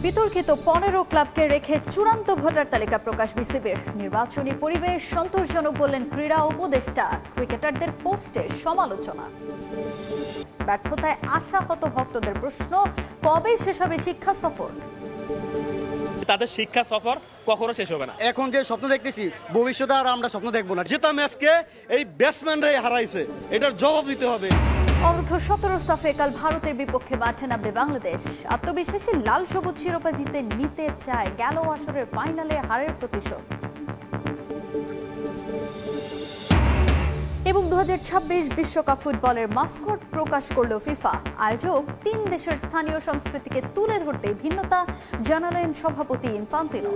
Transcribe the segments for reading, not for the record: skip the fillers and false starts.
বিতর্কিত 15 ক্লাবকে রেখে চূড়ান্ত ভোটার তালিকা প্রকাশ বিসিবির। নির্বাচনী পরিবেশ সন্তোষজনক বললেন ক্রীড়া উপদেষ্টা। ক্রিকেটারদের পোস্টে সমালোচনা। ব্যর্থতায় আশাহত ভক্তদের প্রশ্ন, কবে শেষ হবে শিক্ষা সফর? তাদের শিক্ষা সফর কখনো শেষ হবে না। এখন যে স্বপ্ন দেখতেছি ভবিষ্যতে আর আমরা স্বপ্ন দেখবো না। জেতা ম্যাচকে এই ব্যাটসম্যানরাই হারাইছে, এটার জবাব দিতে হবে। অনূর্ধ্ব 17 সাফে কাল ভারতের বিপক্ষে মাঠে নামবে বাংলাদেশ। আত্মবিশ্বাসী লাল সবুজ শিরোপা জিতে নিতে চায় গেল আসরের ফাইনালে হারের প্রতিশোধ। এবং 2026 বিশ্বকাপ ফুটবলের মাস্কট প্রকাশ করল ফিফা। আয়োজক 3 দেশের স্থানীয় সংস্কৃতিকে তুলে ধরতে ভিন্নতা জানালেন সভাপতি ইনফান্তিনো।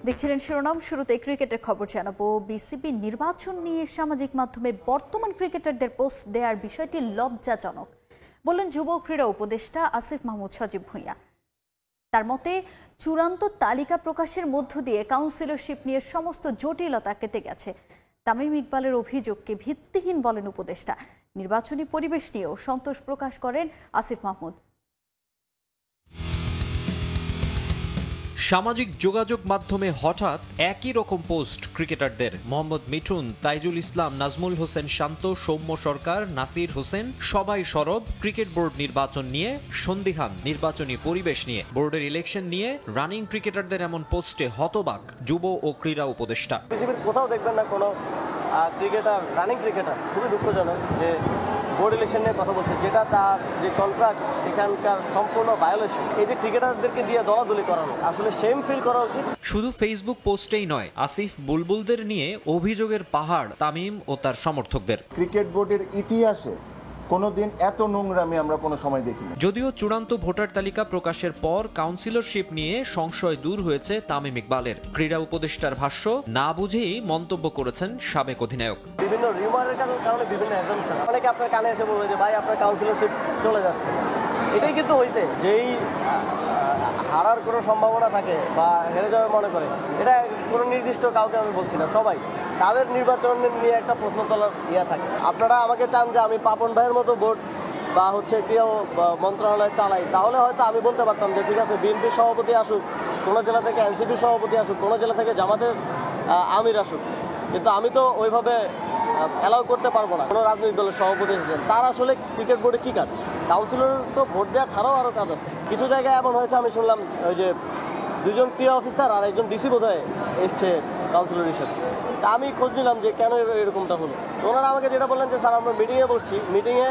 দেখছিলেন শিরোনাম, শুরুতে ক্রিকেটের খবর জানাবো। বিসিবি নির্বাচন নিয়ে সামাজিক মাধ্যমে বর্তমান ক্রিকেটারদের পোস্ট দেওয়ার বিষয়টি লজ্জাজনক বললেন যুব ক্রীড়া উপদেষ্টা আসিফ মাহমুদ সজীব ভুঁইয়া। তার মতে চূড়ান্ত তালিকা প্রকাশের মধ্য দিয়ে কাউন্সিলরশিপ নিয়ে সমস্ত জটিলতা কেটে গেছে। তামিম ইকবালের অভিযোগকে ভিত্তিহীন বলেন উপদেষ্টা। নির্বাচনী পরিবেশ নিয়েও সন্তোষ প্রকাশ করেন আসিফ মাহমুদ। সামাজিক যোগাযোগ মাধ্যমে হঠাৎ একই রকম পোস্ট ক্রিকেটারদের। মোহাম্মদ মিঠুন, তাইজুল ইসলাম, নাজমুল হোসেন শান্ত, সৌম্য সরকার, নাসির হোসেন সবাই সরব ক্রিকেট বোর্ড নির্বাচন নিয়ে, সন্দিহান নির্বাচনী পরিবেশ নিয়ে, বোর্ডের ইলেকশন নিয়ে। রানিং ক্রিকেটারদের এমন পোস্টে হতবাক যুব ও ক্রীড়া উপদেষ্টা। পৃথিবীর কোথাও দেখবেন না কোনো ক্রিকেটার, রানিং ক্রিকেটার খুবই দুঃখজনক যে বোর্ড ইলেকশন নিয়ে কথা বলছে, যেটা তার যে কন্ট্রাক্ট সেখানকার সম্পূর্ণ ভায়োলেশন। এই যে ক্রিকেটারদেরকে দিয়ে দলাদলি করানো, আসলে সেম ফিল করা উচিত। শুধু ফেসবুক পোস্টেই নয়, আসিফ বুলবুলদের নিয়ে অভিযোগের পাহাড় তামিম ও তার সমর্থকদের। ক্রিকেট বোর্ডের ইতিহাসে কোনোদিন এত নোংরামি আমরা কোনো সময় দেখিনি। যদিও চূড়ান্ত ভোটার তালিকা প্রকাশের পর কাউন্সিলরশিপ নিয়ে সংশয় দূর হয়েছে তামিম ইকবালের। ক্রীড়া উপদেষ্টার ভাষ্য, না বুঝেই মন্তব্য করেছেন সাবেক অধিনায়ক। বিভিন্ন রিউমারের কারণে বিভিন্ন অ্যাজাম্পশন, অনেকে আপনার কানে এসে বলবে যে ভাই আপনার কাউন্সিলরশিপ চলে যাচ্ছে। এটাই কিন্তু হয়েছে, যেই হারার কোনো সম্ভাবনা থাকে বা হেরে যাবে মনে করে, এটা কোনো নির্দিষ্ট কাউকে আমি বলছি না, সবাই তাদের নির্বাচন নিয়ে একটা প্রশ্ন তোলার থাকে। আপনারা আমাকে চান যে আমি পাপন ভাইয়ের মতো বোর্ড বা ক্রীড়া মন্ত্রণালয় চালাই, তাহলে হয়তো আমি বলতে পারতাম যে ঠিক আছে বিএনপির সভাপতি আসুক, কোনো জেলা থেকে এনসিপির সভাপতি আসুক, কোনো জেলা থেকে জামাতের আমির আসুক। কিন্তু আমি তো ওইভাবে অ্যালাউ করতে পারবো না। কোনো রাজনৈতিক দলের সভাপতি এসেছেন, তার আসলে ক্রিকেট বোর্ডে কী কাজ? কাউন্সিলর তো ভোট দেওয়া ছাড়াও আরও কাজ আছে। কিছু জায়গায় এমন হয়েছে, আমি শুনলাম ওই যে 2জন ক্রীড়া অফিসার আর 1জন ডিসি বোধহয় এসছে কাউন্সিলর হিসেবে। তা আমি খোঁজ নিলাম যে কেন এরকমটা হলো। ওনারা আমাকে যেটা বললেন যে স্যার আমরা মিটিংয়ে বসছি, মিটিংয়ে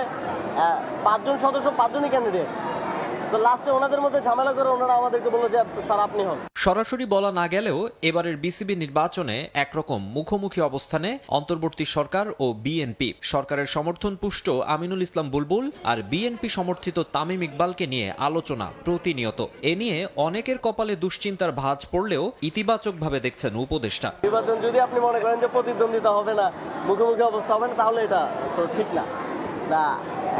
5 জন সদস্য, 5 জনই ক্যান্ডিডেট। তো লাস্টে ওনাদের মধ্যে ঝামেলা করে ওনারা আমাদেরকে বললো যে স্যার আপনি হন। সরাসরি বলা না গেলেও এবারের বিসিবি নির্বাচনে একরকম মুখোমুখি অবস্থানে অন্তর্বর্তী সরকার ও বিএনপি। সরকারের সমর্থন পুষ্ট আমিনুল ইসলাম বুলবুল আর বিএনপি সমর্থিত তামিম ইকবালকে নিয়ে আলোচনা প্রতিনিয়ত। এ নিয়ে অনেকের কপালে দুশ্চিন্তার ভাঁজ পড়লেও ইতিবাচকভাবে দেখছেন উপদেষ্টা। নির্বাচন যদি আপনি মনে করেন যে প্রতিদ্বন্দ্বিতা হবে না, মুখোমুখি অবস্থা হবে না, তাহলে এটা তো ঠিক না।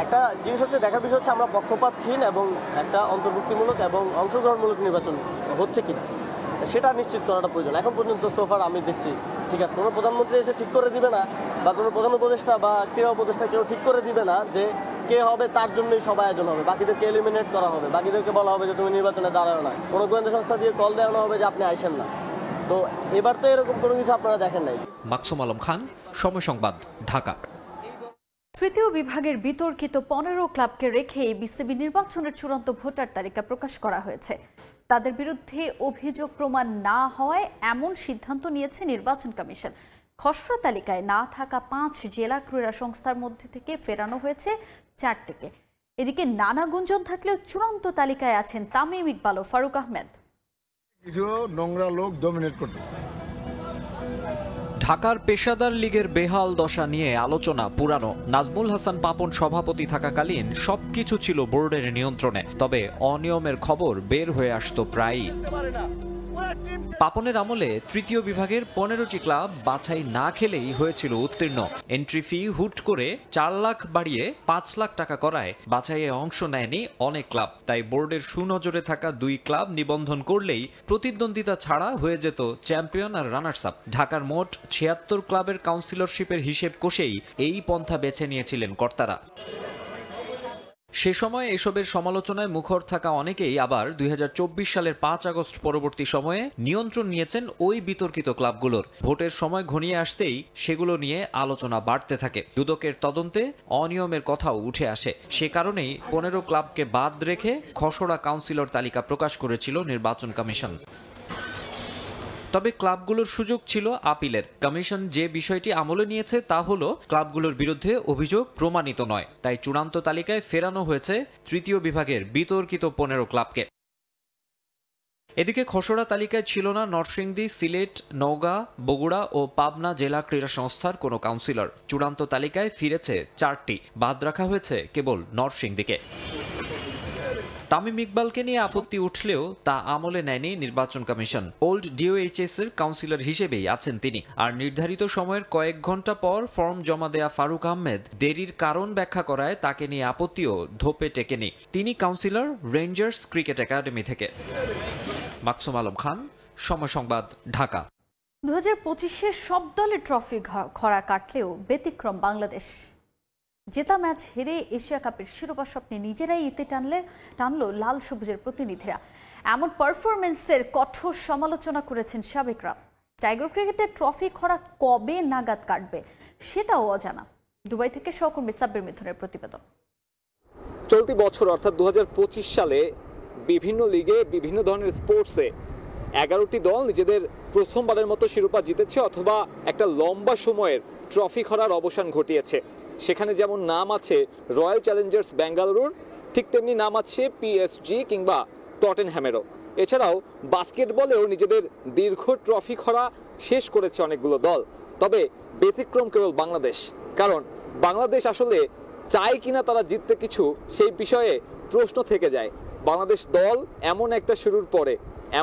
একটা জিনিস হচ্ছে, দেখার বিষয় হচ্ছে আমরা পক্ষপাতহীন এবং একটা অন্তর্ভুক্তিমূলক এবং অংশগ্রহণমূলক নির্বাচন হচ্ছে কিনা সেটা নিশ্চিত করাটা প্রয়োজন। এখন পর্যন্ত সোফার আমি দেখছি ঠিক আছে, কোনো প্রধানমন্ত্রী এসে ঠিক করে দিবে না বা কোনো প্রধান উপদেষ্টা বা ক্রীড়া উপদেষ্টা কেউ ঠিক করে দিবে না যে কে হবে তার জন্যই সব আয়োজন হবে, বাকিদেরকে এলিমিনেট করা হবে, বাকিদেরকে বলা হবে যে তুমি নির্বাচনে দাঁড়াও না, কোনো গোয়েন্দা সংস্থা দিয়ে কল দেওয়ানো হবে যে আপনি আইসেন না। তো এবার তো এরকম কোনো কিছু আপনারা দেখেন নাই। মাকসুম আলম খান, সময় সংবাদ, ঢাকা। তৃতীয় বিভাগের বিতর্কিত 15 ক্লাবকে রেখে বিসিবি নির্বাচনের চূড়ান্ত ভোটার তালিকা প্রকাশ করা হয়েছে। তাদের বিরুদ্ধে অভিযোগ প্রমাণ না হওয়ায় এমন সিদ্ধান্ত নিয়েছে নির্বাচন কমিশন। খসড়া তালিকায় না থাকা 5 জেলা ক্রীড়া সংস্থার মধ্যে থেকে ফেরানো হয়েছে 4টিকে। এদিকে নানা গুঞ্জন থাকলেও চূড়ান্ত তালিকায় আছেন তামিম ইকবাল ও ফারুক আহমেদ। কিছু নোংরা লোক ডমিনেট করতে। ঢাকার পেশাদার লীগের বেহাল দশা নিয়ে আলোচনা পুরানো। নাজমুল হাসান পাপন সভাপতি থাকাকালীন সবকিছু ছিল বোর্ডের নিয়ন্ত্রণে, তবে অনিয়মের খবর বের হয়ে আসতো প্রায়ই। পাপনের আমলে তৃতীয় বিভাগের 15টি ক্লাব বাছাই না খেলেই হয়েছিল উত্তীর্ণ। এন্ট্রি ফি হুট করে 4 লাখ বাড়িয়ে 5 লাখ টাকা করায় বাছাইয়ে অংশ নেয়নি অনেক ক্লাব। তাই বোর্ডের সুনজরে থাকা 2 ক্লাব নিবন্ধন করলেই প্রতিদ্বন্দ্বিতা ছাড়া হয়ে যেত চ্যাম্পিয়ন আর রানার্স আপ। ঢাকার মোট 76 ক্লাবের কাউন্সিলরশিপের হিসেব কষেই এই পন্থা বেছে নিয়েছিলেন কর্তারা। সে সময় এসবের সমালোচনায় মুখর থাকা অনেকেই আবার 2024 সালের 5 আগস্ট পরবর্তী সময়ে নিয়ন্ত্রণ নিয়েছেন ওই বিতর্কিত ক্লাবগুলোর। ভোটের সময় ঘনিয়ে আসতেই সেগুলো নিয়ে আলোচনা বাড়তে থাকে। দুদকের তদন্তে অনিয়মের কথাও উঠে আসে। সে কারণেই 15 ক্লাবকে বাদ রেখে খসড়া কাউন্সিলর তালিকা প্রকাশ করেছিল নির্বাচন কমিশন। তবে ক্লাবগুলোর সুযোগ ছিল আপিলের। কমিশন যে বিষয়টি আমলে নিয়েছে তা হলো ক্লাবগুলোর বিরুদ্ধে অভিযোগ প্রমাণিত নয়, তাই চূড়ান্ত তালিকায় ফেরানো হয়েছে তৃতীয় বিভাগের বিতর্কিত 15 ক্লাবকে। এদিকে খসড়া তালিকায় ছিল না নরসিংদী, সিলেট, নওগাঁ, বগুড়া ও পাবনা জেলা ক্রীড়া সংস্থার কোনো কাউন্সিলর। চূড়ান্ত তালিকায় ফিরেছে 4টি, বাদ রাখা হয়েছে কেবল নরসিংদীকে। তামিম ইকবালকে নিয়ে আপত্তি উঠলেও তা আমলে নেয়নি নির্বাচন কমিশন। ওল্ড ডিওএইচএস এর কাউন্সিলর হিসেবেই আছেন তিনি। আর নির্ধারিত সময়ের কয়েক ঘন্টা পর ফর্ম জমা দেয়া ফারুক আহমেদ দেরির কারণ ব্যাখ্যা করায় তাকে নিয়ে আপত্তিও ধোপে টেকেনি। তিনি কাউন্সিলর, রেঞ্জার্স ক্রিকেট একাডেমি থেকে। মাকসুম আলম খান, সময় সংবাদ, ঢাকা। 2025-এ সব দলের ট্রফি খরা কাটলেও ব্যতিক্রম বাংলাদেশ। জেতা ম্যাচ হেরে এশিয়া কাপের শিরোপা স্বপ্নে নিজেরাই ইতি টানলো লাল সবুজের প্রতিনিধিরা। এমন পারফরমেন্সের কঠোর সমালোচনা করেছেন সাবেকরা। টাইগার ক্রিকেটের ট্রফি খরা কবে নাগাদ কাটবে সেটাও অজানা। দুবাই থেকে সহকর্মী সাব্বির মিথুনের প্রতিবেদন। চলতি বছর অর্থাৎ 2025 সালে বিভিন্ন লিগে বিভিন্ন ধরনের স্পোর্টসে 11টি দল নিজেদের প্রথমবারের মতো শিরোপা জিতেছে অথবা একটা লম্বা সময়ের ট্রফি খরার অবসান ঘটিয়েছে। সেখানে যেমন নাম আছে রয়্যাল চ্যালেঞ্জার্স বেঙ্গালুরুর, ঠিক তেমনি নাম আছে পিএসজি কিংবা টটেনহ্যামেরও। এছাড়াও বাস্কেটবলেও নিজেদের দীর্ঘ ট্রফি খরা শেষ করেছে অনেকগুলো দল। তবে ব্যতিক্রম কেবল বাংলাদেশ, কারণ বাংলাদেশ আসলে চায় কিনা তারা জিততে কিছু, সেই বিষয়ে প্রশ্ন থেকে যায়। বাংলাদেশ দল এমন একটা শুরুর পরে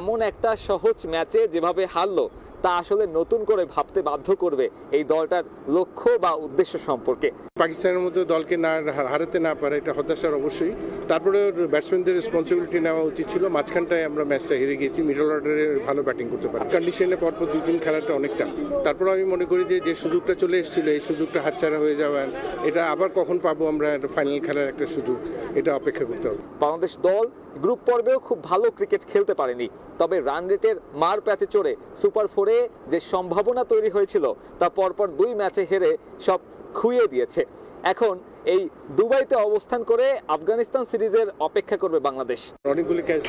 এমন একটা সহজ ম্যাচে যেভাবে হারলো তা আসলে নতুন করে ভাবতে বাধ্য করবে এই দলটার লক্ষ্য বা উদ্দেশ্য সম্পর্কে। পাকিস্তানের মতো দলকে না হারাতে না পারে এটা হতাশার অবশ্যই। তারপরে ব্যাটসম্যানদের রেসপন্সিবিলিটি নেওয়া উচিত ছিল। মাঝখানটায় আমরা ম্যাচটা হেরে গেছি, মিডল অর্ডারে ভালো ব্যাটিং করতে পারি। কন্ডিশনে পরপর 2 দিন খেলাটা অনেক টাফ। তারপরে আমি মনে করি যে সুযোগটা চলে এসেছিল এই সুযোগটা হাতছাড়া হয়ে যাওয়ার, এটা আবার কখন পাবো আমরা ফাইনাল খেলার একটা সুযোগ, এটা অপেক্ষা করতে হবে। বাংলাদেশ দল গ্রুপ পর্বেও খুব ভালো ক্রিকেট খেলতে পারেনি, তবে রান রেটের মার প্যাচে চড়ে সুপার 4-এ যে সম্ভাবনা তৈরি হয়েছিল তা পরপর 2 ম্যাচে হেরে সব খুইয়ে দিয়েছে। এখন এই দুবাইতে অবস্থান করে আফগানিস্তান সিরিজের অপেক্ষা করবে বাংলাদেশ। অনেকগুলি ক্যাচ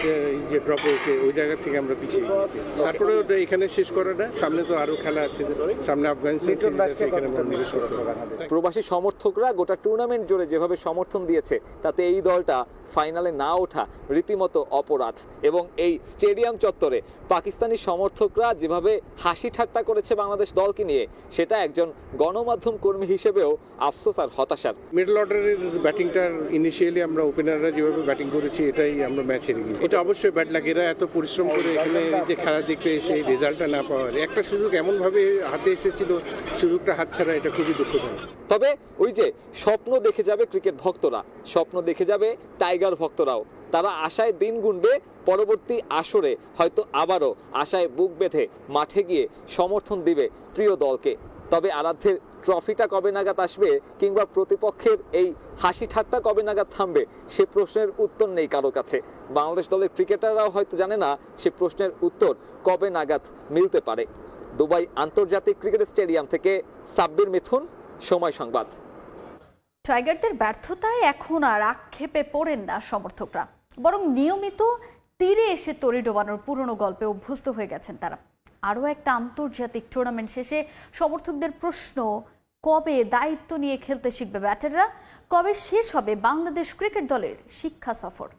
যে ড্রপ হয়েছে ওই জায়গা থেকে আমরা পিছিয়ে গেছি। তারপরে ওটা এখানে শেষ করাটা, সামনে তো আরো খেলা আছে, সামনে আফগানিস্তান সিরিজ আছে, এখানে মনোনিবেশ করতে হবে। প্রবাসী সমর্থকরা গোটা টুর্নামেন্ট জুড়ে যেভাবে সমর্থন দিয়েছে তাতে এই দলটা ফাইনালে না ওঠা রীতিমতো অপরাধ। এবং এই স্টেডিয়াম চত্বরে পাকিস্তানি সমর্থকরা যেভাবে হাসি ঠাট্টা করেছে বাংলাদেশ দলকে নিয়ে, সেটা একজন গণমাধ্যম কর্মী হিসেবেও আফসোস আর হতাশার। মিডল অর্ডারের ব্যাটিংটার ইনিশিয়ালি আমরা ওপেনাররা যেভাবে ব্যাটিং করেছি এটাই আমরা ম্যাচ হেরে গেছি। এটা অবশ্যই ব্যাড লাগে। এরা এত পরিশ্রম করে এখানে যে খেলা দেখতে এসে রেজাল্টটা না পাওয়ার, একটা সুযোগ এমনভাবে হাতে এসেছিল, সুযোগটা হাতছাড়া, এটা খুবই দুঃখজনক। তবে ওই যে স্বপ্ন দেখে যাবে ক্রিকেট ভক্তরা, স্বপ্ন দেখে যাবে টাইগার ভক্তরাও। তারা আশায় দিন গুনবে পরবর্তী আসরে হয়তো আবারও আশায় বুক বেঁধে মাঠে গিয়ে সমর্থন দিবে প্রিয় দলকে। তবে আরাধ্যের ট্রফিটা কবে নাগাদ আসবে কিংবা প্রতিপক্ষের এই হাসি ঠাট্টা কবে নাগাদ থামবে সে প্রশ্নের উত্তর নেই কারো কাছে। বাংলাদেশ দলের ক্রিকেটাররাও হয়তো জানে না সে প্রশ্নের উত্তর কবে নাগাদ মিলতে পারে। দুবাই আন্তর্জাতিক ক্রিকেট স্টেডিয়াম থেকে সাব্বির মিথুন, সময় সংবাদ। টাইগারদের ব্যর্থতায় এখন আর আক্ষেপে পড়েন না সমর্থকরা, বরং নিয়মিত তীরে এসে তরি ডোবানোর পুরনো গল্পে অভ্যস্ত হয়ে গেছেন তারা। আরও একটা আন্তর্জাতিক টুর্নামেন্ট শেষে সমর্থকদের প্রশ্ন, কবে দায়িত্ব নিয়ে খেলতে শিখবে ব্যাটাররা, কবে শেষ হবে বাংলাদেশ ক্রিকেট দলের শিক্ষা সফর।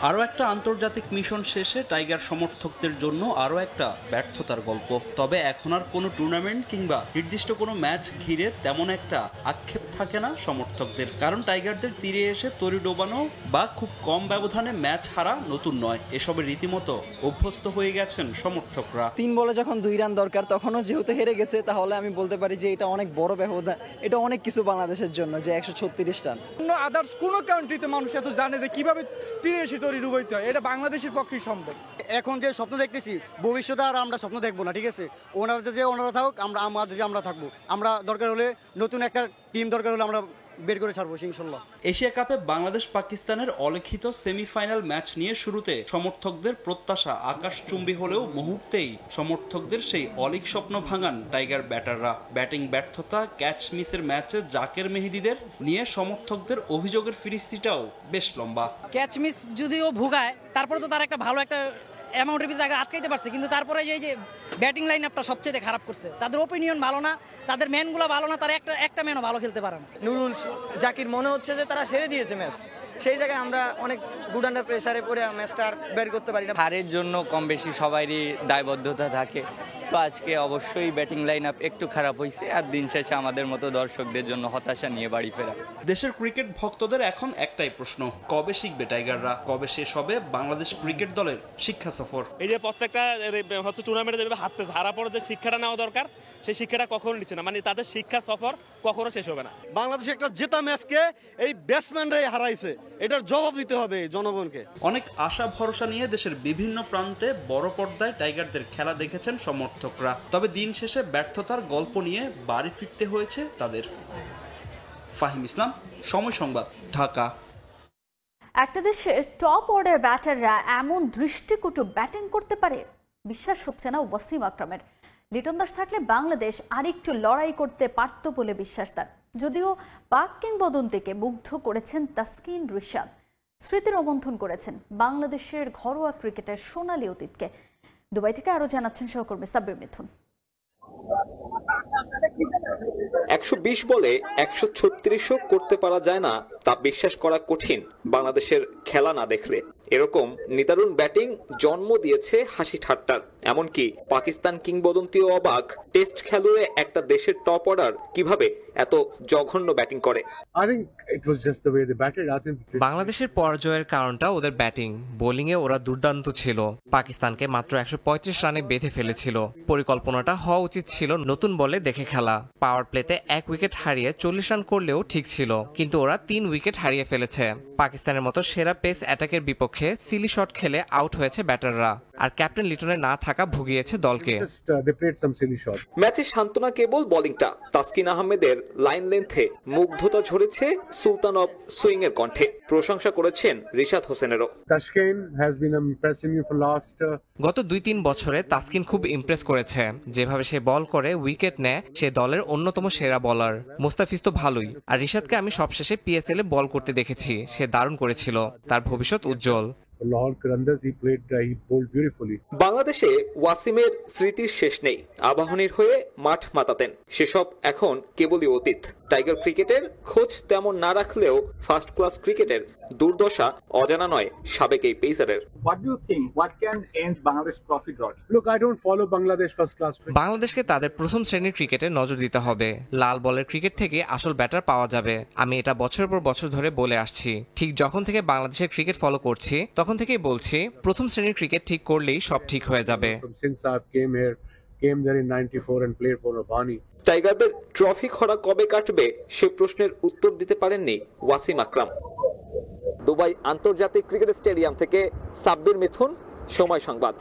আরও একটা আন্তর্জাতিক মিশন শেষে টাইগার সমর্থকদের জন্য আরও একটা ব্যর্থতার গল্প। তবে এখন আর কোনো টুর্নামেন্ট কিংবা নির্দিষ্ট কোনো ম্যাচ ঘিরে তেমন একটা আক্ষেপ থাকে না সমর্থকদের, কারণ টাইগারদের তীরে এসে তরি ডোবানো বা খুব কম ব্যবধানে ম্যাচ হারা নতুন নয়। এসবে রীতিমতো অভ্যস্ত হয়ে গেছেন সমর্থকরা। 3 বলে যখন 2 রান দরকার তখনও যেহেতু হেরে গেছে, তাহলে আমি বলতে পারি যে এটা অনেক বড় ব্যবধান, এটা অনেক কিছু বাংলাদেশের জন্য যে 136 রান। অন্য আদার্স কোনো কান্ট্রিতে মানুষ এত জানে যে কিভাবে তীরে এসে তরি ডুবাইতে হয়, এটা বাংলাদেশের পক্ষেই সম্ভব। এখন যে স্বপ্ন দেখতেছি, ভবিষ্যতে আর আমরা স্বপ্ন দেখবো না, ঠিক আছে? ওনারা থাকুক, আমরা থাকবো। আমরা দরকার হলে নতুন একটা টিম দরকার হলে আমরা বের করে ছাড়বো ইনশাল্লাহ। এশিয়া কাপে বাংলাদেশ পাকিস্তানের অলিখিত সেমিফাইনাল ম্যাচ নিয়ে শুরুতে সমর্থকদের প্রত্যাশা আকাশচুম্বী হলেও মুহূর্তেই সমর্থকদের সেই অলিক স্বপ্ন ভাঙান টাইগার ব্যাটাররা। ব্যাটিং ব্যর্থতা, ক্যাচ মিসের ম্যাচে জাকের মেহেদীদের নিয়ে সমর্থকদের অভিযোগের ফিরিস্তিটাও বেশ লম্বা। ক্যাচ মিস যদিও ভুগায়, তারপরে তো তার একটা ভালো একটা অ্যামাউন্টের ভিতরে আগে আটকাইতে পারছে, কিন্তু তারপরে যে ব্যাটিং লাইন আপটা সবচেয়ে খারাপ করছে। তাদের ওপিনিয়ন ভালো না, তাদের ম্যানগুলো ভালো না, তারা একটা ম্যানও ভালো খেলতে পারে না। নুরুল, জাকির মনে হচ্ছে যে তারা ছেড়ে দিয়েছে ম্যাচ। সেই জায়গায় আমরা অনেক গুড আন্ডার প্রেসারে পড়ে ম্যাচটা আর বের করতে পারি না। হারের জন্য কম বেশি সবারই দায়বদ্ধতা থাকে, তো আজকে অবশ্যই ব্যাটিং লাইন আপ একটু খারাপ হয়েছে, আর দিন শেষে আমাদের মতো দর্শকদের জন্য হতাশা নিয়ে বাড়ি ফেরা। দেশের ক্রিকেট ভক্তদের এখন একটাই প্রশ্ন, কবে শিখবে টাইগাররা, কবে শেষ হবে বাংলাদেশ ক্রিকেট দলের শিক্ষা সফর? এই যে প্রত্যেকটা টুর্নামেন্টে যেভাবে হারা পরে যে শিক্ষাটা নেওয়া দরকার, সেই শিক্ষাটা কখনো নিচ্ছে না। মানে তাদের শিক্ষা সফর কখনো শেষ হবে না। বাংলাদেশ একটা জেতা ম্যাচকে এই ব্যাটসম্যানরাই হারাইছে, এটার জবাব দিতে হবে জনগণকে। অনেক আশা ভরসা নিয়ে দেশের বিভিন্ন প্রান্তে বড় পর্দায় টাইগারদের খেলা দেখেছেন সমর্থকরা, তবে দিন শেষে ব্যর্থতার গল্প নিয়ে বাড়ি ফিরতে হয়েছে তাদের। ফাহিম ইসলাম, সময় সংবাদ, ঢাকা। একটা দেশে টপ অর্ডার ব্যাটাররা এমন দৃষ্টিকটু ব্যাটিং করতে পারে, বিশ্বাস হচ্ছে না ওয়াসিম আকরামের। লিটন দাস থাকলে বাংলাদেশ আরেকটু লড়াই করতে পারত বলে বিশ্বাস তার। যদিও পাক কিংবদন্তিকে মুগ্ধ করেছেন তাসকিন রিশাদ, স্মৃতি রোমন্থন করেছেন বাংলাদেশের ঘরোয়া ক্রিকেটের সোনালী অতীতকে। দুবাই থেকে আরো জানাচ্ছেন সহকর্মী সাব্বির মিথুন। 120 বলে 136ও করতে পারা যায় না তা বিশ্বাস করা কঠিন বাংলাদেশের খেলা না দেখলে। এরকম নিদারুণ ব্যাটিং জন্ম দিয়েছে হাসি ঠাট্টার, এমনকি পাকিস্তান কিংবদন্তিও অবাক টেস্ট খেলুড়ে একটা দেশের টপ অর্ডার কিভাবে এত জঘন্য ব্যাটিং করে। বাংলাদেশের পরাজয়ের কারণটা ওদের ব্যাটিং, বোলিংয়ে ওরা দুর্দান্ত ছিল। পাকিস্তানকে মাত্র 135 রানে বেঁধে ফেলেছিল। পরিকল্পনাটা হওয়া উচিত ছিল নতুন বলে দেখে খেলা। পাওয়ার প্লেতে 1 উইকেট হারিয়ে 40 রান করলেও ঠিক ছিল, কিন্তু ওরা 3 উইকেট হারিয়ে ফেলেছে। পাকিস্তানের মতো সেরা পেস অ্যাটাকের বিপক্ষে সিলি শট খেলে আউট হয়েছে ব্যাটাররা, আর ক্যাপ্টেন লিটনের না থাকা ভুগিয়েছে দলকে। ম্যাচে সান্ত্বনা কেবল বোলিংটা। তাসকিন আহমেদের লাইন লেন্থে মুগ্ধতা ঝরেছে সুলতান অফ সুইং এর কণ্ঠে, প্রশংসা করেছেন রিশাদ হোসেনেরও। গত 2-3 বছরে তাসকিন খুব ইমপ্রেস করেছে। যেভাবে সে বল করে, উইকেট নেয়, সে দলের অন্যতম সেরা বলার। মুস্তাফিজ তো ভালোই, আর রিশাদকে আমি সবশেষে পিএসএল এ বল করতে দেখেছি, সে দারুণ করেছিল। তার ভবিষ্যৎ উজ্জ্বল। বাংলাদেশে ওয়াসিমের স্মৃতির শেষ নেই। আবাহনীর হয়ে মাঠ মাতাতেন, সেসব এখন কেবলই অতীত। টাইগার ক্রিকেটের খোঁজ তেমন না রাখলেও ফার্স্ট ক্লাস ক্রিকেটের দুর্দশা অজানা নয় সাবেক এই পেসারের। বাংলাদেশকে তাদের প্রথম শ্রেণীর ক্রিকেটে নজর দিতে হবে। লাল বলের ক্রিকেট থেকে আসল ব্যাটার পাওয়া যাবে। আমি এটা বছরের পর বছর ধরে বলে আসছি। ঠিক যখন থেকে বাংলাদেশের ক্রিকেট ফলো করছি, তখন থেকেই বলছি প্রথম শ্রেণীর ক্রিকেট ঠিক করলেই সব ঠিক হয়ে যাবে। টাইগারদের ট্রফি খরা কবে কাটবে সে প্রশ্নের উত্তর দিতে পারেননি ওয়াসিম আকরাম। দুবাই আন্তর্জাতিক ক্রিকেট স্টেডিয়াম থেকে সাব্বির মিথুন, সময় সংবাদ।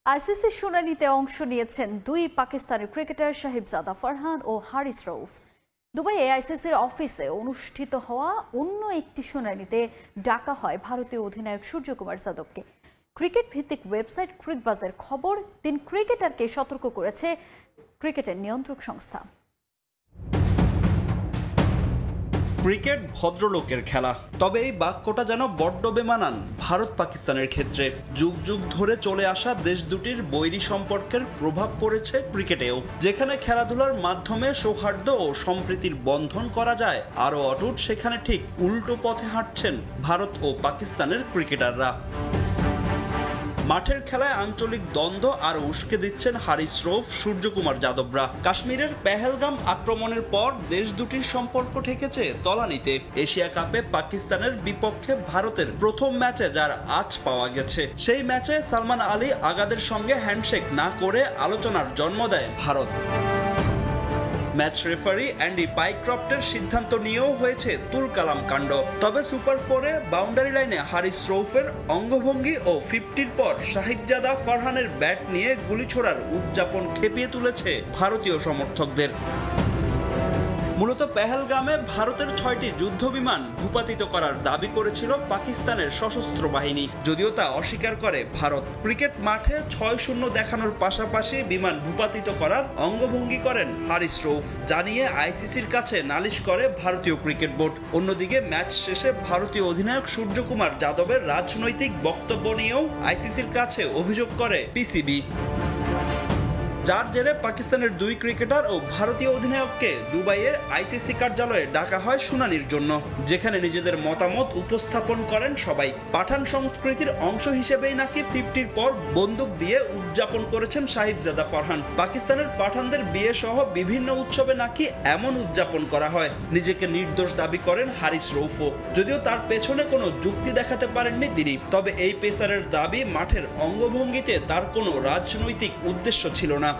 আইসিসির শুনানিতে অংশ নিয়েছেন 2 পাকিস্তানি ক্রিকেটার সাহিবজাদা ফারহান ও হারিস রউফ। দুবাইয়ে আইসিসির অফিসে অনুষ্ঠিত হওয়া অন্য একটি শুনানিতে ডাকা হয় ভারতীয় অধিনায়ক সূর্যকুমার যাদবকে। ক্রিকেট ভিত্তিক ওয়েবসাইট ক্রিকবাজের খবর, 3 ক্রিকেটারকে সতর্ক করেছে ক্রিকেটের নিয়ন্ত্রক সংস্থা। ক্রিকেট ভদ্রলোকের খেলা, তবে এই বাক্যটা যেন বড্ড বেমানান ভারত পাকিস্তানের ক্ষেত্রে। যুগ যুগ ধরে চলে আসা দেশ দুটির বৈরী সম্পর্কের প্রভাব পড়েছে ক্রিকেটেও, যেখানে খেলাধুলার মাধ্যমে সৌহার্দ্য ও সম্প্রীতির বন্ধন করা যায় আরও অটুট, সেখানে ঠিক উল্টো পথে হাঁটছেন ভারত ও পাকিস্তানের ক্রিকেটাররা। মাঠের খেলায় আঞ্চলিক দ্বন্দ্ব আর উস্কে দিচ্ছেন হারিস রৌফ, সূর্যকুমার যাদবরা। কাশ্মীরের পেহেলগাম আক্রমণের পর দেশ দুটির সম্পর্ক ঠেকেছে তলানিতে। এশিয়া কাপে পাকিস্তানের বিপক্ষে ভারতের প্রথম ম্যাচে যার আঁচ পাওয়া গেছে, সেই ম্যাচে সালমান আলী আগাদের সঙ্গে হ্যান্ডশেক না করে আলোচনার জন্ম দেয় ভারত। ম্যাচ রেফারি অ্যান্ডি পাইক্রফটের সিদ্ধান্ত নিয়েও হয়েছে তুলকালাম কাণ্ড। তবে সুপার 4-এ বাউন্ডারি লাইনে হারিস রৌফের অঙ্গভঙ্গি ও 50-র পর সাহিবজাদা ফারহানের ব্যাট নিয়ে গুলি ছোড়ার উদযাপন খেপিয়ে তুলেছে ভারতীয় সমর্থকদের। মূলত পেহেলগামে ভারতের 6টি যুদ্ধ বিমান ভূপাতিত করার দাবি করেছিল পাকিস্তানের সশস্ত্র বাহিনী, যদিও তা অস্বীকার করে ভারত। ক্রিকেট মাঠে 6-0 দেখানোর পাশাপাশি বিমান ভূপাতিত করার অঙ্গভঙ্গি করেন হারিস রৌফ, জানিয়ে আইসিসির কাছে নালিশ করে ভারতীয় ক্রিকেট বোর্ড। অন্যদিকে ম্যাচ শেষে ভারতীয় অধিনায়ক সূর্যকুমার যাদবের রাজনৈতিক বক্তব্য নিয়েও আইসিসির কাছে অভিযোগ করে পিসিবি, যার জেরে পাকিস্তানের 2 ক্রিকেটার ও ভারতীয় অধিনায়ককে দুবাইয়ের আইসিসি কার্যালয়ে ডাকা হয় শুনানির জন্য, যেখানে নিজেদের মতামত উপস্থাপন করেন সবাই। পাঠান সংস্কৃতির অংশ হিসেবেই নাকি 50-র পর বন্দুক দিয়ে উদযাপন করেছেন সাহিবজাদা ফারহান। পাকিস্তানের পাঠানদের বিয়ে সহ বিভিন্ন উৎসবে নাকি এমন উদযাপন করা হয়। নিজেকে নির্দোষ দাবি করেন হারিস রৌফও, যদিও তার পেছনে কোনো যুক্তি দেখাতে পারেননি তিনি। তবে এই পেসারের দাবি, মাঠের অঙ্গভঙ্গিতে তার কোনো রাজনৈতিক উদ্দেশ্য ছিল না।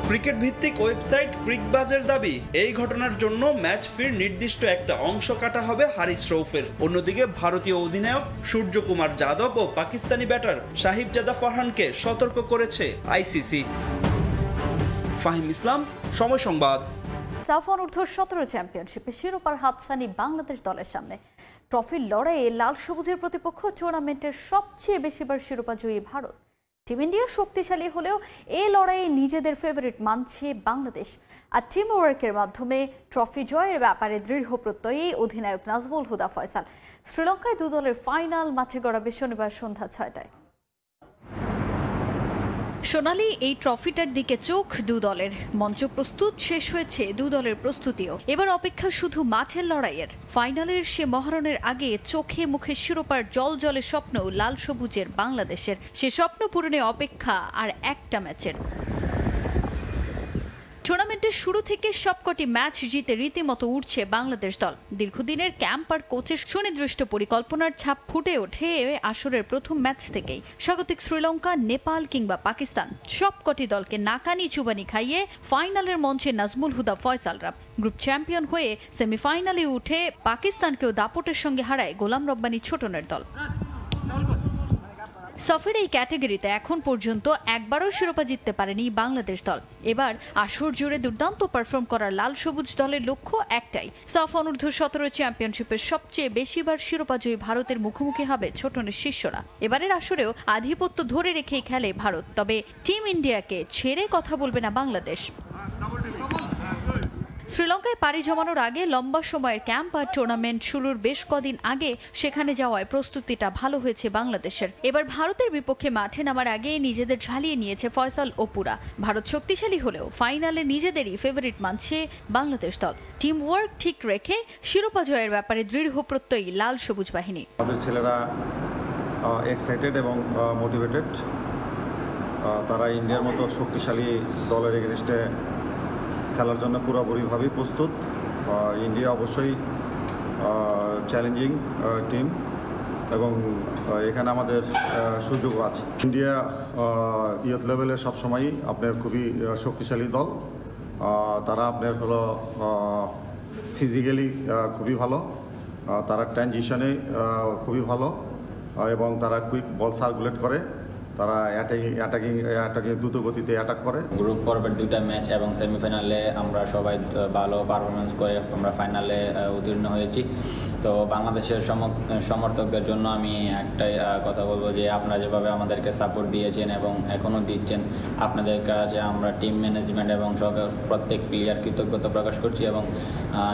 ক্রিকেট ভিত্তিক ওয়েবসাইট ক্রিকবাজের দাবি, এই ঘটনার জন্য ম্যাচ ফির নির্দিষ্ট একটা অংশ কাটা হবে হারিস রৌফের। অন্যদিকে ভারতীয় অধিনায়ক সূর্যকুমার যাদব ও পাকিস্তানি ব্যাটার সাহিবজাদা ফারহানকে সতর্ক করেছে আইসিসি। ফাহিম ইসলাম, সময় সংবাদ। সাফ অনূর্ধ্ব-17 চ্যাম্পিয়নশিপে শিরোপার হাতছানি বাংলাদেশ দলের সামনে। ট্রফির লড়াইয়ে লাল সবুজের প্রতিপক্ষ টুর্নামেন্টের সবচেয়ে বেশিবার শিরোপা জয়ী ভারত। টিম ইন্ডিয়া শক্তিশালী হলেও এই লড়াইয়ে নিজেদের ফেভারিট মানছে বাংলাদেশ। আর টিম ওয়ার্কের মাধ্যমে ট্রফি জয়ের ব্যাপারে দৃঢ় প্রত্যয়ী অধিনায়ক নাজমুল হুদা ফয়সাল। শ্রীলঙ্কায় 2 দলের ফাইনাল মাঠে গড়াবে শনিবার সন্ধ্যা 6টায়। সোনালি এই ট্রফিটার দিকে চোখ 2 দলের। মঞ্চ প্রস্তুত, শেষ হয়েছে 2 দলের প্রস্তুতিও। এবার অপেক্ষা শুধু মাঠের লড়াইয়ের। ফাইনালের সে মহারণের আগে চোখে মুখে শিরোপার জলজলে স্বপ্ন লাল সবুজের বাংলাদেশের। সে স্বপ্ন পূরণে অপেক্ষা আর একটা ম্যাচের। টুর্নামেন্টের শুরু থেকে সবকটি ম্যাচ জিতে রীতিমতো উঠছে বাংলাদেশ দল। দীর্ঘদিনের ক্যাম্প আর কোচের সুনির্দিষ্ট পরিকল্পনার ছাপ ফুটে ওঠে আসরের প্রথম ম্যাচ থেকেই। স্বাগতিক শ্রীলঙ্কা, নেপাল কিংবা পাকিস্তান সবকটি দলকে নাকানি চুবানি খাইয়ে ফাইনালের মঞ্চে নাজমুল হুদা ফয়সালরা। গ্রুপ চ্যাম্পিয়ন হয়ে সেমিফাইনালে উঠে পাকিস্তানকেও দাপটের সঙ্গে হারায় গোলাম রব্বানী ছোটনের দল। সফের এই ক্যাটাগরিতে এখন পর্যন্ত একবারও শিরোপা জিততে পারেনি বাংলাদেশ দল। এবার আসর জুড়ে দুর্দান্ত পারফর্ম করা লাল সবুজ দলের লক্ষ্য একটাই, সাফ অনূর্ধ্ব-17 চ্যাম্পিয়নশিপের সবচেয়ে বেশিবার শিরোপাজয়ী ভারতের মুখোমুখি হবে ছোটনের শিষ্যরা। এবারের আসরেও আধিপত্য ধরে রেখেই খেলে ভারত, তবে টিম ইন্ডিয়াকে ছেড়ে কথা বলবে না বাংলাদেশ। শ্রীলঙ্কায় পাড়ি জমানোর আগে লম্বা সময়ের ক্যাম্প আর টুর্নামেন্ট শুরুর বেশ কদিন আগে সেখানে যাওয়ায় প্রস্তুতিটা ভালো হয়েছে বাংলাদেশের। এবার ভারতের বিপক্ষে মাঠে নামার আগে নিজেদের ঝালিয়ে নিয়েছে ফয়সাল ও পুরা। ভারত শক্তিশালী হলেও ফাইনালে নিজেদেরই ফেভারিট মানছে বাংলাদেশ দল। টিম ওয়ার্ক ঠিক রেখে শিরোপা জয়ের ব্যাপারে দৃঢ় প্রত্যয়ী লাল সবুজ বাহিনী। আমাদের ছেলেরা এক্সাইটেড এবং মোটিভেটেড। তারা ইন্ডিয়ার মতো শক্তিশালী দলের এগেনস্টে খেলার জন্য পুরোপুরিভাবেই প্রস্তুত। ইন্ডিয়া অবশ্যই চ্যালেঞ্জিং টিম এবং এখানে আমাদের সুযোগও আছে। ইন্ডিয়া ইয়ুথ লেভেলে সবসময়ই আপনার খুবই শক্তিশালী দল। তারা আপনার হলো ফিজিক্যালি খুবই ভালো, তারা ট্রানজিশনে খুবই ভালো এবং তারা কুইক বল সার্কুলেট করে, তারা অ্যাটাকিং দ্রুত গতিতে অ্যাটাক করে। গ্রুপ পর্বের 2টা ম্যাচ এবং সেমিফাইনালে আমরা সবাই ভালো পারফরমেন্স করে আমরা ফাইনালে উত্তীর্ণ হয়েছি। তো বাংলাদেশের সমর্থকদের জন্য আমি একটাই কথা বলবো যে আপনারা যেভাবে আমাদেরকে সাপোর্ট দিয়েছেন এবং এখনও দিচ্ছেন, আপনাদের কাছে আমরা টিম ম্যানেজমেন্ট এবং প্রত্যেক প্লেয়ার কৃতজ্ঞতা প্রকাশ করছি। এবং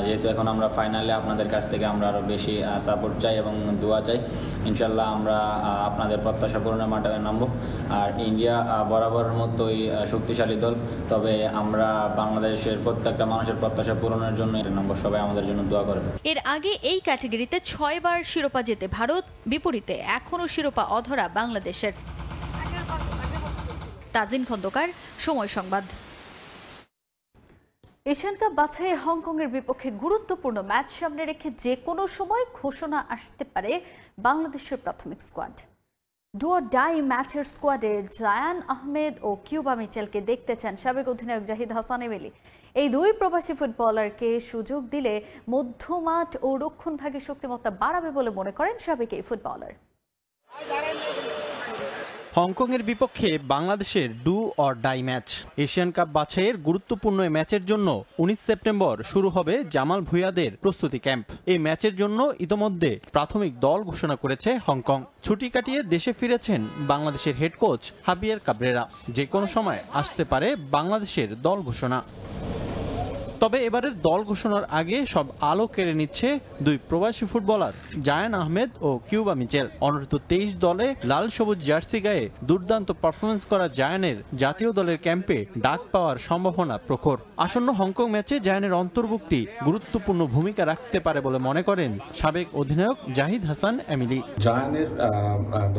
যেহেতু এখন আমরা ফাইনালে আপনাদের কাছ থেকে আমরা আরও বেশি সাপোর্ট চাই এবং দোয়া চাই। ইনশাল্লাহ আমরা আপনাদের প্রত্যাশা পূরণের মাঠে নামবো। আর ইন্ডিয়া বরাবর মতোই শক্তিশালী দল, তবে আমরা বাংলাদেশের প্রত্যেকটা মানুষের প্রত্যাশা পূরণের জন্য নামবো। সবাই আমাদের জন্য দোয়া করবে। এর আগে এই ক্যাটাগরিতে 6 বার শিরোপা জেতে ভারত, বিপরীতে এখনও শিরোপা অধরা বাংলাদেশের। তাজিন খন্দকার, সময় সংবাদ। এশিয়ান কাপ বাছাইয়ে হংকংয়ের বিপক্ষে গুরুত্বপূর্ণ ম্যাচ সামনে রেখে যে কোনো সময় ঘোষণা আসতে পারে বাংলাদেশের প্রাথমিক স্কোয়াড। ডু অর ডাই ম্যাচের স্কোয়াডে জায়ান আহমেদ ও কিউবা মিচেলকে দেখতে চান সাবেক অধিনায়ক জাহিদ হাসান এমিলি। এই দুই প্রবাসী ফুটবলারকে সুযোগ দিলে মধ্যমাঠ ও রক্ষণভাগের শক্তিমত্তা বাড়াবে বলে মনে করেন সাবেক এই ফুটবলার। হংকংয়ের বিপক্ষে বাংলাদেশের do or die match. Asian cup বাছাইয়ের গুরুত্বপূর্ণ এই ম্যাচের জন্য 19 সেপ্টেম্বর শুরু হবে জামাল ভুঁইয়াদের প্রস্তুতি ক্যাম্প। এই ম্যাচের জন্য ইতোমধ্যে প্রাথমিক দল ঘোষণা করেছে হংকং। ছুটি কাটিয়ে দেশে ফিরেছেন বাংলাদেশের হেড কোচ হাবিয়ার কাবরেরা। যে কোনো সময় আসতে পারে বাংলাদেশের দল ঘোষণা। তবে এবারের দল ঘোষণার আগে সব আলো কেড়ে নিচ্ছে দুই প্রবাসী ফুটবলার জায়ান আহমেদ ও কিউবা মিচেল। অনূর্ধ্ব 23 দলে লাল সবুজ জার্সি গায়ে দুর্দান্ত পারফরমেন্স করা জায়ানের জাতীয় দলের ক্যাম্পে ডাক পাওয়ার সম্ভাবনা প্রখর। আসন্ন হংকং ম্যাচে জায়ানের অন্তর্ভুক্তি গুরুত্বপূর্ণ ভূমিকা রাখতে পারে বলে মনে করেন সাবেক অধিনায়ক জাহিদ হাসান এমিলি। জায়ানের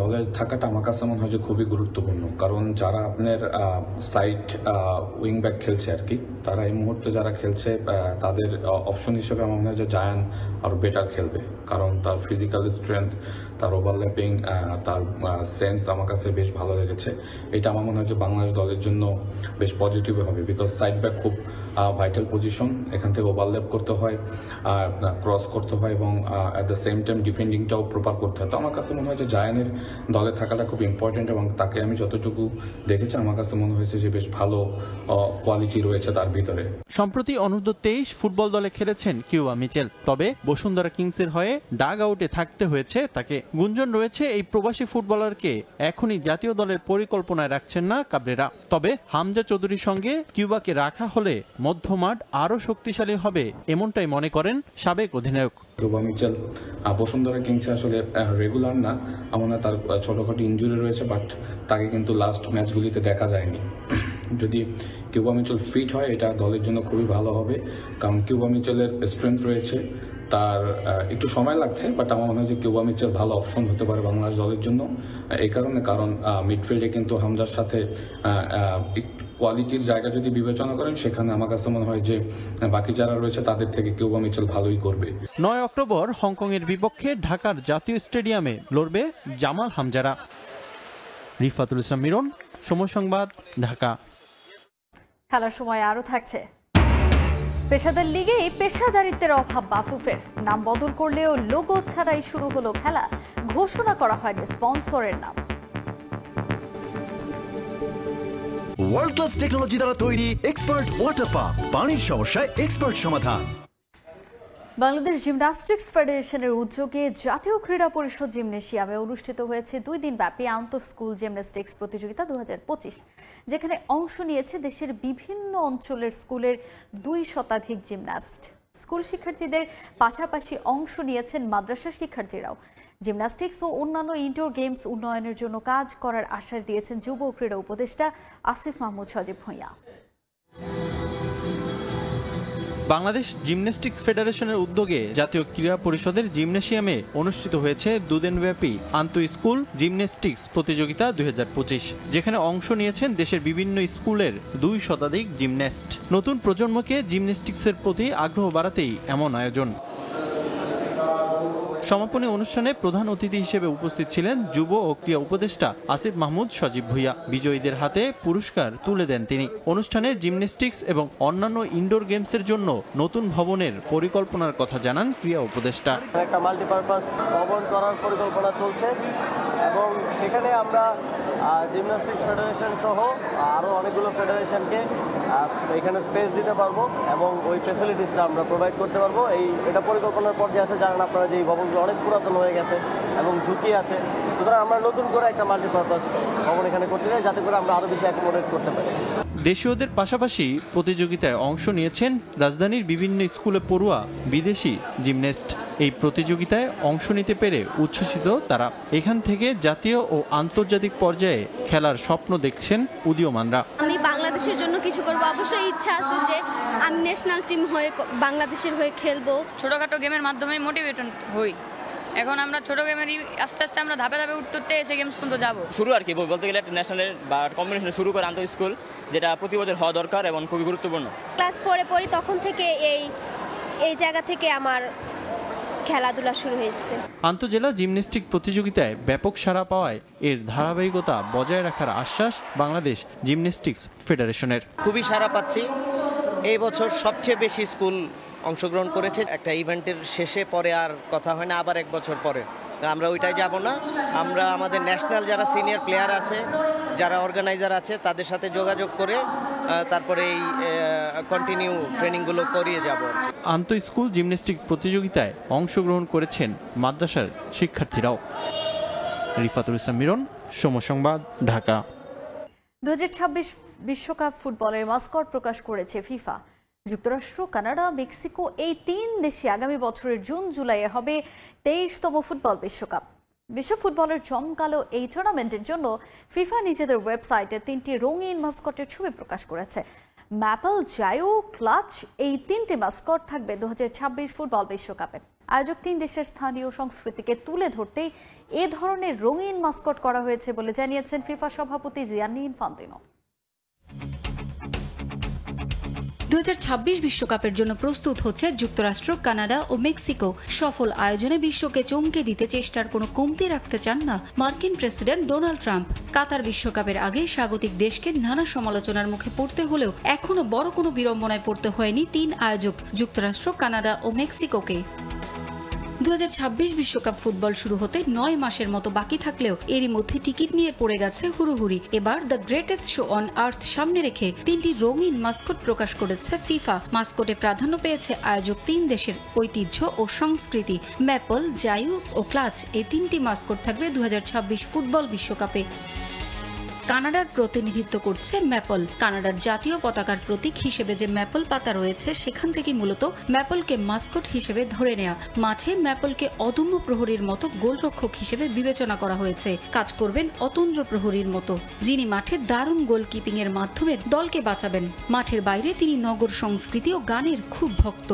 দলের থাকাটা আমার কাছে মনে হয় যে খুবই গুরুত্বপূর্ণ, কারণ যারা আপনার সাইড উইং ব্যাক খেলছে আর কি, তারা এই মুহূর্তে যারা খেলছে তাদের অপশন হিসেবে আমার মনে হয় যে জায়ান আরো বেটার খেলবে, কারণ তার ফিজিক্যাল স্ট্রেংথ, তার ওভারল্যাপিং, তার সেন্স আমার কাছে বেশ ভালো লেগেছে। এটা আমার মনে হয় যে বাংলাদেশ দলের জন্য বেশ পজিটিভ হবে, বিকজ সাইড ব্যাক খুব ভাইটাল পজিশন। এখান থেকে ওভারল্যাপ করতে হয়, ক্রস করতে হয় এবং অ্যাট দ্য সেম টাইম ডিফেন্ডিংটাও প্রপার করতে হয়। তো আমার কাছে মনে হয় যে জায়ানের দলে থাকাটা খুব ইম্পর্টেন্ট এবং তাকে আমি যতটুকু দেখেছি আমার কাছে মনে হয়েছে যে বেশ ভালো কোয়ালিটি রয়েছে তার ভিতরে। সম্প্রতি অনূর্ধ্ব 23 ফুটবল দলে খেলেছেন কিউবা মিচেল, তবে বসুন্ধরা কিংসের হয়ে ডাগ আউটে থাকতে হয়েছে তাকে। গুঞ্জন রয়েছে এই প্রবাসী ফুটবলারকে এখনই জাতীয় দলের পরিকল্পনায় রাখছেন না কাবরেরা। তবে হামজা চৌধুরীর সঙ্গে কিউবাকে রাখা হলে মধ্যমাঠ আরো শক্তিশালী হবে, এমনটাই মনে করেন সাবেক অধিনায়ক। কিউবা মিচেল বসুন্ধরা কিংসে আসলে রেগুলার না, আমার তার ছোটখাটো ইনজুরি রয়েছে, বাট তাকে কিন্তু লাস্ট ম্যাচগুলিতে দেখা যায়নি। যদি কিউবা মিচেল ফিট হয় এটা দলের জন্য খুবই ভালো হবে, কারণ কিউবা মিচেলের স্ট্রেংথ রয়েছে, তার একটু সময় লাগছে, বাট আমার মনে হয় যে কিউবা মিচেল ভালো অপশন হতে পারে বাংলাদেশ দলের জন্য। এই কারণে, কারণ মিডফিল্ডে কিন্তু হামজার সাথে কোয়ালিটির জায়গা যদি বিবেচনা করেন, সেখানে আমার কাছে মনে হয় যে বাকি যারা রয়েছে তাদের থেকে কিউবা মিচেল ভালোই করবে। 9 অক্টোবর হংকংয়ের বিপক্ষে ঢাকার জাতীয় স্টেডিয়ামে লড়বে জামাল হামজারা। রিফাতুল ইসলাম মিরন, সময় সংবাদ, ঢাকা। খেলার সময় আরো থাকছে। পেশাদার লিগে পেশাদারিত্বের অভাব বাফুফের। নাম বদল করলেও লোগো ছাড়াই শুরু হলো খেলা, ঘোষণা করা হয়নি স্পন্সরের নাম। ওয়ার্ল্ড ক্লাস টেকনোলজি দ্বারা তৈরি এক্সপার্ট ওয়াটার পাম্প, পানির সমস্যায় এক্সপার্ট সমাধান। বাংলাদেশ জিমন্যাস্টিক্স ফেডারেশনের উদ্যোগে জাতীয় ক্রীড়া পরিষদ জিমনেশিয়ামে অনুষ্ঠিত হয়েছে 2 দিন ব্যাপী আন্তঃ স্কুল জিমন্যাস্টিক্স প্রতিযোগিতা 2025, যেখানে অংশ নিয়েছে দেশের বিভিন্ন অঞ্চলের স্কুলের 2 শতাধিক জিমন্যাস্ট। স্কুল শিক্ষার্থীদের পাশাপাশি অংশ নিয়েছেন মাদ্রাসা শিক্ষার্থীরাও। জিমন্যাস্টিক্স ও অন্যান্য ইনডোর গেমস উন্নয়নের জন্য কাজ করার আশ্বাস দিয়েছেন যুব ক্রীড়া উপদেষ্টা আসিফ মাহমুদ সজীব ভুঁইয়া। বাংলাদেশ জিমন্যাস্টিক্স ফেডারেশনের উদ্যোগে জাতীয় ক্রীড়া পরিষদের জিমনেশিয়ামে অনুষ্ঠিত হয়েছে 2 দিনব্যাপী আন্তঃ স্কুল জিমন্যাস্টিক্স প্রতিযোগিতা 2025, যেখানে অংশ নিয়েছেন দেশের বিভিন্ন স্কুলের 2 শতাধিক জিমন্যাস্ট। নতুন প্রজন্মকে জিমন্যাস্টিক্সের প্রতি আগ্রহ বাড়াতেই এমন আয়োজন। সমাপনী অনুষ্ঠানে প্রধান অতিথি হিসেবে উপস্থিত ছিলেন যুব ও ক্রীড়া উপদেষ্টা আসিফ মাহমুদ সজীব ভুঁইয়া। বিজয়ীদের হাতে পুরস্কার তুলে দেন তিনি। অনুষ্ঠানে জিমন্যাস্টিক্স এবং অন্যান্য ইনডোর গেমসের জন্য নতুন ভবনের পরিকল্পনার কথা জানান ক্রীড়া উপদেষ্টা। একটা মাল্টিপারপাস ভবন করার পরিকল্পনা চলছে, এবং সেখানে আমরা জিমন্যাস্টিক্স ফেডারেশন সহ আরও অনেকগুলো ফেডারেশনকে এখানে স্পেস দিতে পারবো এবং ওই ফেসিলিটিসটা আমরা প্রোভাইড করতে পারবো। এটা পরিকল্পনার পর্যায়ে আছে, জানেন আপনারা যে এই ভবনগুলো অনেক পুরাতন হয়ে গেছে এবং ঝুঁকি আছে, সুতরাং আমরা নতুন করে একটা মাল্টিপারপাস ভবন এখানে করতে চাই যাতে করে আমরা আরও বেশি অ্যাকোমোডেট করতে পারি। দেশীয়দের পাশাপাশি প্রতিযোগিতায় অংশ নিয়েছেন রাজধানীর বিভিন্ন স্কুলে পড়ুয়া বিদেশি জিমন্যাস্ট। এই প্রতিযোগিতায় অংশ নিতে পেরে উচ্ছ্বসিত তারা। এখান থেকে জাতীয় ও আন্তর্জাতিক পর্যায়ে খেলার স্বপ্ন দেখছেন উদীয়মানরা। আমি বাংলাদেশের জন্য কিছু করব, অবশ্যই ইচ্ছা আছে যে আমি ন্যাশনাল টিম হয়ে বাংলাদেশের হয়ে খেলবো। ছোটখাটো গেমের মাধ্যমে মোটিভেট হই। এখন আমরা ছোট গেমেরই আস্তে আস্তে আমরা ধাপে ধাপে উঠতে এসে গেমস পর্যন্ত যাবো। শুরু আর কি বলতে গেলে একটা ন্যাশনালের বা কম্বিনেশন শুরু করে আন্তঃ স্কুল, যেটা প্রতি বছর হওয়া দরকার এবং খুবই গুরুত্বপূর্ণ। ক্লাস 4-এ পড়ি, তখন থেকে এই জায়গা থেকে আমার খেলাধুলা শুরু হয়েছে। আন্তঃজেলা জিমন্যাস্টিক প্রতিযোগিতায় ব্যাপক সাড়া পাওয়ায় এর ধারাবাহিকতা বজায় রাখার আশ্বাস বাংলাদেশ জিমন্যাস্টিক্স ফেডারেশনের। খুবই সাড়া পাচ্ছি। এই বছর সবচেয়ে বেশি স্কুল অংশগ্রহণ করেছে। একটা ইভেন্টের শেষে পরে আর কথা হয় না, আবার এক বছর পরে আমরা ওইটাই যাব না। আমরা আমাদের ন্যাশনাল যারা সিনিয়র প্লেয়ার আছে, যারা অর্গানাইজার আছে, তাদের সাথে যোগাযোগ করে তারপরে এই কন্টিনিউ ট্রেনিংগুলো করিয়ে যাব। আন্তঃ স্কুল জিমন্যাস্টিক প্রতিযোগিতায় অংশগ্রহণ করেছেন মাদ্রাসার শিক্ষার্থীরাও। রিফাতুল ইসলাম মিরন, সময় সংবাদ, ঢাকা। 2026 বিশ্বকাপ ফুটবলের মাস্কট প্রকাশ করেছে ফিফা। যুক্তরাষ্ট্র, কানাডা, মেক্সিকো এই 3 দেশে আগামী বছরের জুন জুলাইয়ে হবে 23তম ফুটবল বিশ্বকাপ। বিশ্ব ফুটবলের জমকালো এই টুর্নামেন্টের জন্য ফিফা নিজেদের ওয়েবসাইটে 3টি রঙিন মাস্কটের ছবি প্রকাশ করেছে। ম্যাপল, জায়ু, ক্লাচ এই 3টি মাস্কট থাকবে 2026 ফুটবল বিশ্বকাপে। আয়োজক 3 দেশের স্থানীয় সংস্কৃতিকে তুলে ধরতেই এ ধরনের রঙিন মাস্কট করা হয়েছে বলে জানিয়েছেন ফিফা সভাপতি জিয়ান্নি ইনফান্তিনো। 2026 বিশ্বকাপের জন্য প্রস্তুত হচ্ছে যুক্তরাষ্ট্র, কানাডা ও মেক্সিকো। সফল আয়োজনে বিশ্বকে চমকে দিতে চেষ্টার কোনো কমতি রাখতে চান না মার্কিন প্রেসিডেন্ট ডোনাল্ড ট্রাম্প। কাতার বিশ্বকাপের আগে স্বাগতিক দেশকে নানা সমালোচনার মুখে পড়তে হলেও এখনো বড় কোনো বিড়ম্বনায় পড়তে হয়নি 3 আয়োজক যুক্তরাষ্ট্র, কানাডা ও মেক্সিকোকে। 2026 বিশ্বকাপ ফুটবল শুরু হতে 9 মাসের মতো বাকি থাকলেও এরই মধ্যে টিকিট নিয়ে পড়ে গেছে হুড়োহুড়ি। এবার the greatest show on earth সামনে রেখে 3টি রঙিন মাস্কট প্রকাশ করেছে ফিফা। মাস্কটে প্রাধান্য পেয়েছে আয়োজক 3 দেশের ঐতিহ্য ও সংস্কৃতি। ম্যাপল, জায়ু ও ক্লাচ এই 3টি মাস্কট থাকবে 2026 ফুটবল বিশ্বকাপে। কানাডার প্রতিনিধিত্ব করছে ম্যাপল। কানাডার জাতীয় পতাকার প্রতীক হিসেবে যে ম্যাপল পাতা রয়েছে সেখান থেকে মূলত ম্যাপলকে মাস্কট হিসেবে ধরে নেয়া। মাঠে ম্যাপলকে অদম্য প্রহরীর মতো গোলরক্ষক হিসেবে বিবেচনা করা হয়েছে। কাজ করবেন অতন্দ্র প্রহরীর মতো, যিনি মাঠে দারুণ গোলকিপিং এর মাধ্যমে দলকে বাঁচাবেন। মাঠের বাইরে তিনি নগর সংস্কৃতি ও গানের খুব ভক্ত।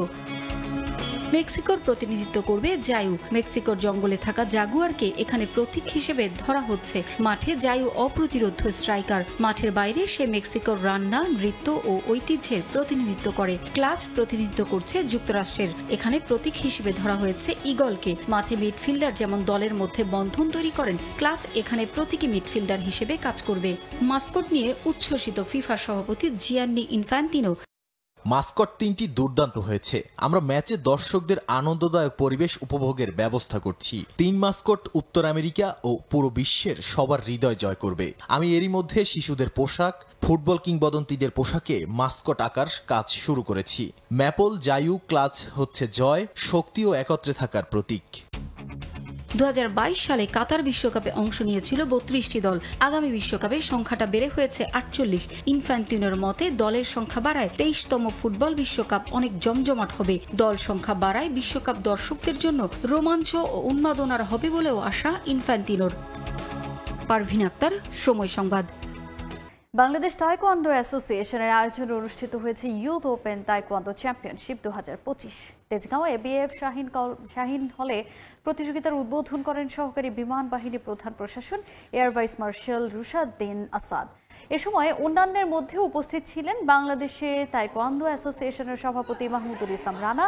মেক্সিকোর প্রতিনিধিত্ব করবে জায়ু। মেক্সিকোর জঙ্গলে থাকা জাগুয়ারকে এখানে প্রতীক হিসেবে ধরা হচ্ছে। মাঠে জায়ু অপ্রতিরোধ্য স্ট্রাইকার। মাঠের বাইরে সে মেক্সিকোর রান্না, নৃত্য ও ঐতিহ্যের প্রতিনিধিত্ব করে। ক্লাচ প্রতিনিধিত্ব করছে যুক্তরাষ্ট্রের। এখানে প্রতীক হিসেবে ধরা হয়েছে ঈগলকে। মাঠে মিডফিল্ডার যেমন দলের মধ্যে বন্ধন তৈরি করেন, ক্লাচ এখানে প্রতীকী মিডফিল্ডার হিসেবে কাজ করবে। মাস্কট নিয়ে উচ্ছ্বসিত ফিফা সভাপতি জিয়ান্নি ইনফ্যান্তিনো। মাস্কট 3টি দুর্দান্ত হয়েছে। আমরা ম্যাচে দর্শকদের আনন্দদায়ক পরিবেশ উপভোগের ব্যবস্থা করছি। 3 মাস্কট উত্তর আমেরিকা ও পুরো বিশ্বের সবার হৃদয় জয় করবে। আমি এরই মধ্যে শিশুদের পোশাক, ফুটবল কিংবদন্তিদের পোশাকে মাস্কট আঁকার কাজ শুরু করেছি। ম্যাপল, জায়ু, ক্লাচ হচ্ছে জয়, শক্তি ও একত্রে থাকার প্রতীক। 2022 সালে কাতার বিশ্বকাপে অংশ নিয়েছিল 32টি দল। আগামী বিশ্বকাপে সংখ্যাটা বেড়ে হয়েছে 48। ইনফ্যান্টিনোর মতে দলের সংখ্যা বাড়ায় 23তম ফুটবল বিশ্বকাপ অনেক জমজমাট হবে। দল সংখ্যা বাড়ায় বিশ্বকাপ দর্শকদের জন্য রোমাঞ্চ ও উন্মাদনার হবে বলেও আশা ইনফ্যান্টিনোর। পারভিন আক্তার, সময় সংবাদ। বাংলাদেশ তাইকোয়ান্ডো অ্যাসোসিয়েশনের আয়োজনে অনুষ্ঠিত হয়েছে youth open taekwondo championship 2025। Tejgaon ABF Shaheen হলে প্রতিযোগিতার উদ্বোধন করেন সহকারী বিমান বাহিনী প্রধান প্রশাসন air vice marshal Rushaddin Asad. এ সময় অন্যান্যের মধ্যে উপস্থিত ছিলেন বাংলাদেশে তাইকোয়ান্ডো অ্যাসোসিয়েশনের সভাপতি মাহমুদুল ইসলাম রানা।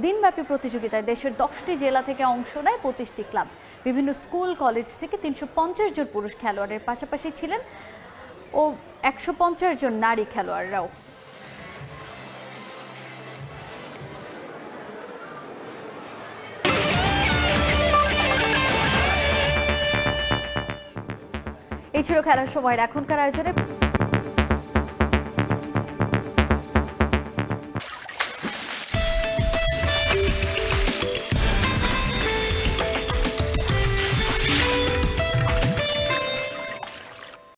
দিনব্যাপী প্রতিযোগিতায় দেশের 10টি জেলা থেকে অংশ নেয় 25টি ক্লাব। বিভিন্ন স্কুল, কলেজ থেকে 350 জন পুরুষ খেলোয়াড়ের পাশাপাশি ছিলেন ও 150 জন নারী খেলোয়াড়রাও। এই ছিল খেলার সময়ের এখনকার আয়োজনে।